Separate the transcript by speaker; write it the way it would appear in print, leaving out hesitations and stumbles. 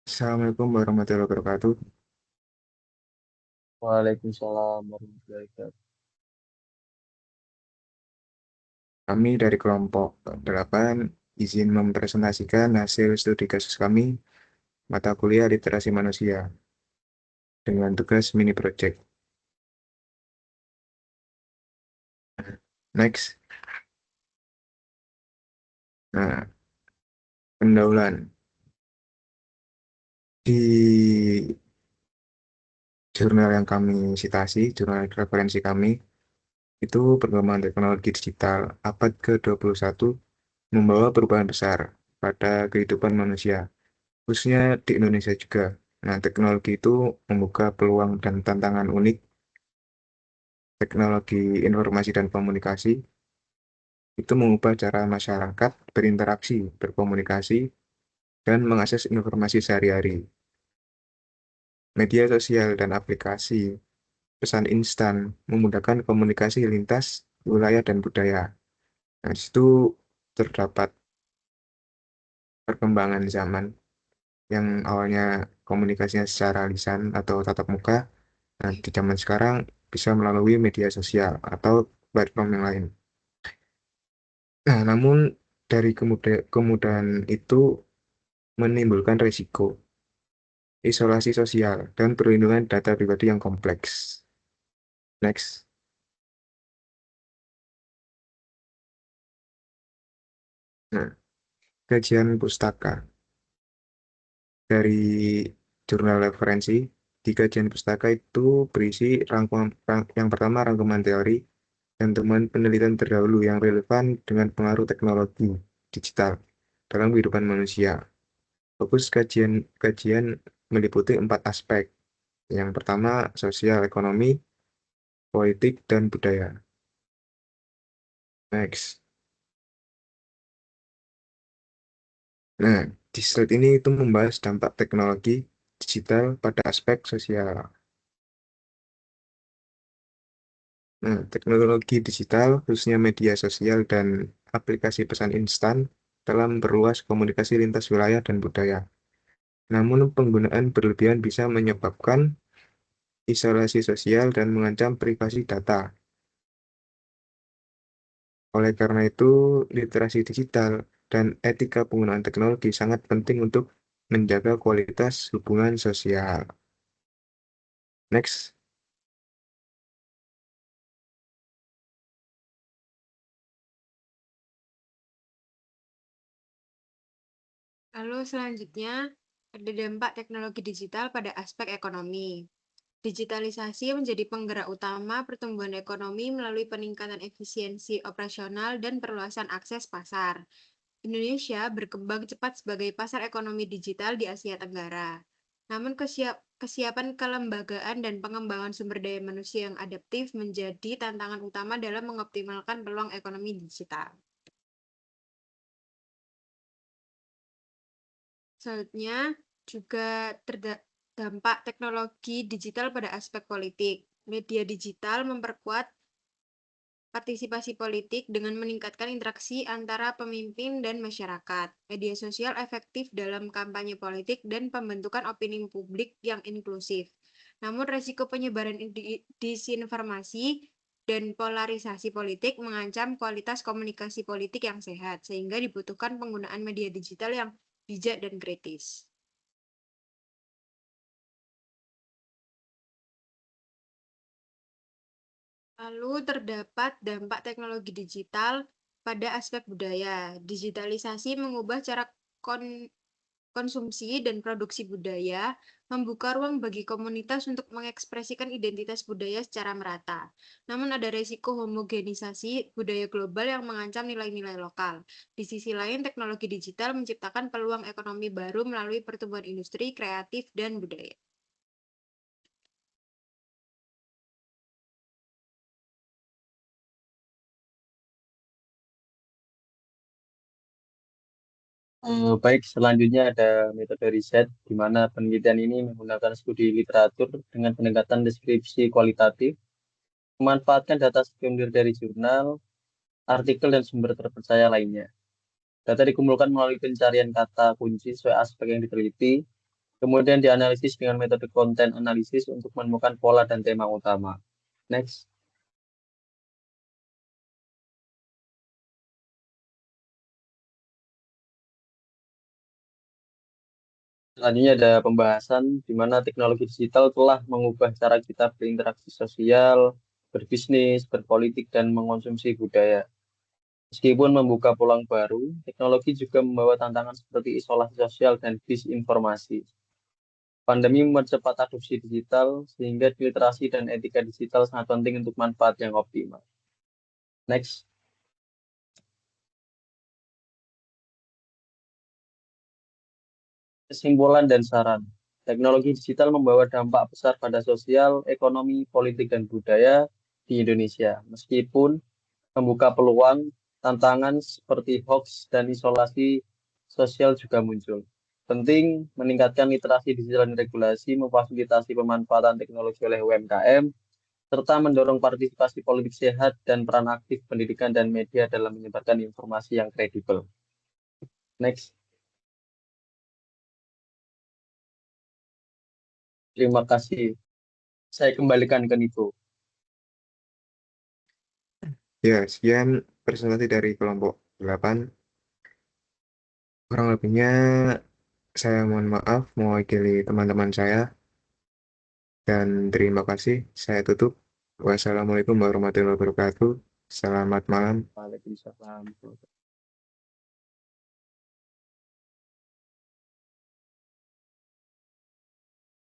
Speaker 1: Assalamualaikum warahmatullahi wabarakatuh.
Speaker 2: Waalaikumsalam warahmatullahi wabarakatuh.
Speaker 1: Kami dari kelompok 8 izin mempresentasikan hasil studi kasus kami mata kuliah literasi manusia dengan tugas mini project. Next. Nah, pendahuluan. Di jurnal yang kami citasi, jurnal referensi kami, itu perkembangan teknologi digital abad ke-21 membawa perubahan besar pada kehidupan manusia, khususnya di Indonesia juga. Nah, teknologi itu membuka peluang dan tantangan unik. Teknologi informasi dan komunikasi itu mengubah cara masyarakat berinteraksi, berkomunikasi, dan mengakses informasi sehari-hari. Media sosial dan aplikasi pesan instan memudahkan komunikasi lintas wilayah dan budaya. Nah, di situ terdapat perkembangan zaman yang awalnya komunikasinya secara lisan atau tatap muka, nah di zaman sekarang bisa melalui media sosial atau platform yang lain. Nah, namun dari kemudahan itu menimbulkan risiko, isolasi sosial, dan perlindungan data pribadi yang kompleks. Next. Nah, kajian pustaka dari jurnal referensi. Di kajian pustaka itu berisi yang pertama rangkuman teori dan temuan penelitian terdahulu yang relevan dengan pengaruh teknologi digital dalam kehidupan manusia. Fokus kajian meliputi 4 aspek. Yang pertama, sosial, ekonomi, politik, dan budaya. Next. Nah, di slide ini itu membahas dampak teknologi digital pada aspek sosial. Nah, teknologi digital, khususnya media sosial dan aplikasi pesan instan, telah memperluas komunikasi lintas wilayah dan budaya. Namun, penggunaan berlebihan bisa menyebabkan isolasi sosial dan mengancam privasi data. Oleh karena itu, literasi digital dan etika penggunaan teknologi sangat penting untuk menjaga kualitas hubungan sosial. Next.
Speaker 3: Lalu selanjutnya ada dampak teknologi digital pada aspek ekonomi. Digitalisasi menjadi penggerak utama pertumbuhan ekonomi melalui peningkatan efisiensi operasional dan perluasan akses pasar. Indonesia berkembang cepat sebagai pasar ekonomi digital di Asia Tenggara. Namun kesiapan kelembagaan dan pengembangan sumber daya manusia yang adaptif menjadi tantangan utama dalam mengoptimalkan peluang ekonomi digital. Selanjutnya juga terdampak teknologi digital pada aspek politik. Media digital memperkuat partisipasi politik dengan meningkatkan interaksi antara pemimpin dan masyarakat. Media sosial efektif dalam kampanye politik dan pembentukan opini publik yang inklusif. Namun resiko penyebaran disinformasi dan polarisasi politik mengancam kualitas komunikasi politik yang sehat, sehingga dibutuhkan penggunaan media digital yang bijak dan kritis. Lalu terdapat dampak teknologi digital pada aspek budaya. Digitalisasi mengubah cara konsumsi dan produksi budaya, membuka ruang bagi komunitas untuk mengekspresikan identitas budaya secara merata. Namun ada resiko homogenisasi budaya global yang mengancam nilai-nilai lokal. Di sisi lain, teknologi digital menciptakan peluang ekonomi baru melalui pertumbuhan industri, kreatif, dan budaya.
Speaker 2: Baik, selanjutnya ada metode riset, di mana penelitian ini menggunakan studi literatur dengan pendekatan deskripsi kualitatif, memanfaatkan data sekunder dari jurnal, artikel, dan sumber terpercaya lainnya. Data dikumpulkan melalui pencarian kata kunci sesuai aspek yang diteliti, Kemudian dianalisis dengan metode konten analisis untuk menemukan pola dan tema utama. Next. Selanjutnya ada pembahasan di mana teknologi digital telah mengubah cara kita berinteraksi sosial, berbisnis, berpolitik, dan mengkonsumsi budaya. Meskipun membuka peluang baru, teknologi juga membawa tantangan seperti isolasi sosial dan disinformasi. Pandemi mempercepat adopsi digital, sehingga literasi dan etika digital sangat penting untuk manfaat yang optimal. Next. Kesimpulan dan saran. Teknologi digital membawa dampak besar pada sosial, ekonomi, politik, dan budaya di Indonesia. Meskipun membuka peluang, tantangan seperti hoax dan isolasi sosial juga muncul. Penting meningkatkan literasi digital dan regulasi, memfasilitasi pemanfaatan teknologi oleh UMKM, serta mendorong partisipasi politik sehat dan peran aktif pendidikan dan media dalam menyebarkan informasi yang kredibel. Next. Terima kasih. Saya kembalikan ke Nico.
Speaker 1: Ya, sekian presentasi dari kelompok 8. Kurang lebihnya saya mohon maaf mewakili teman-teman saya dan terima kasih. Saya tutup. Wassalamualaikum warahmatullahi wabarakatuh. Selamat malam.
Speaker 2: Waalaikumsalam.